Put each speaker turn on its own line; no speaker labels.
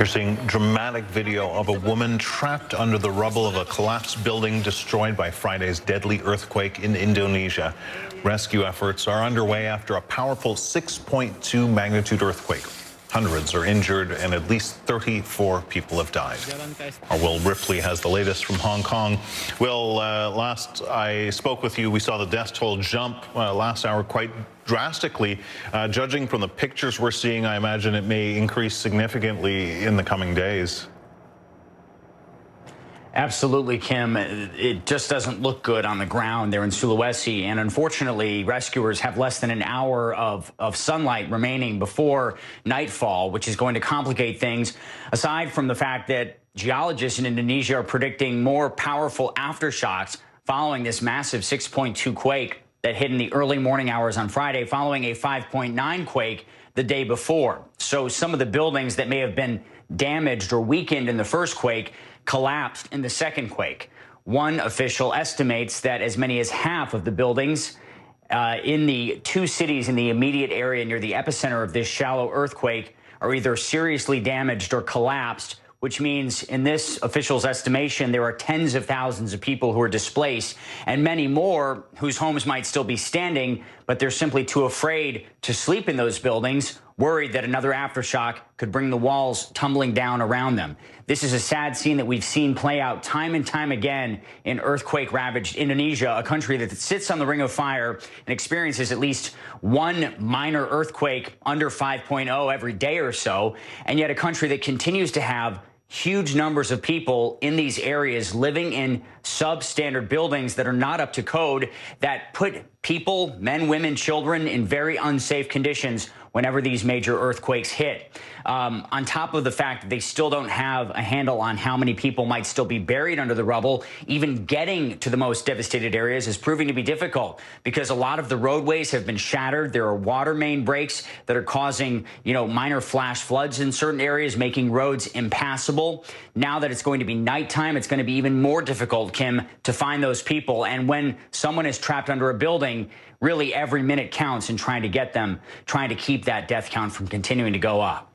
You're seeing dramatic video of a woman trapped under the rubble of a collapsed building destroyed by Friday's deadly earthquake in Indonesia. Rescue efforts are underway after a powerful 6.2 magnitude earthquake. Hundreds are injured and at least 34 people have died. Our Will Ripley has the latest from Hong Kong. Will, last I spoke with you, we saw the death toll jump last hour quite drastically. Judging from the pictures we're seeing, I imagine it may increase significantly in the coming days.
Absolutely, Kim. It just doesn't look good on the ground there in Sulawesi. And unfortunately, rescuers have less than an hour of sunlight remaining before nightfall, which is going to complicate things, aside from the fact that geologists in Indonesia are predicting more powerful aftershocks following this massive 6.2 quake that hit in the early morning hours on Friday, following a 5.9 quake the day before. So some of the buildings that may have been damaged or weakened in the first quake collapsed in the second quake. One official estimates that as many as half of the buildings in the two cities in the immediate area near the epicenter of this shallow earthquake are either seriously damaged or collapsed, which means in this official's estimation, there are tens of thousands of people who are displaced and many more whose homes might still be standing, but they're simply too afraid to sleep in those buildings, worried that another aftershock could bring the walls tumbling down around them. This is a sad scene that we've seen play out time and time again in earthquake-ravaged Indonesia, a country that sits on the Ring of Fire and experiences at least one minor earthquake under 5.0 every day or so, and yet a country that continues to have huge numbers of people in these areas living in substandard buildings that are not up to code, that put people, men, women, children, in very unsafe conditions whenever these major earthquakes hit. On top of the fact that they still don't have a handle on how many people might still be buried under the rubble, even getting to the most devastated areas is proving to be difficult because a lot of the roadways have been shattered. There are water main breaks that are causing, minor flash floods in certain areas, making roads impassable. Now that it's going to be nighttime, it's going to be even more difficult, Kim, to find those people. And when someone is trapped under a building, really every minute counts in trying to get them, trying to keep that death count from continuing to go up.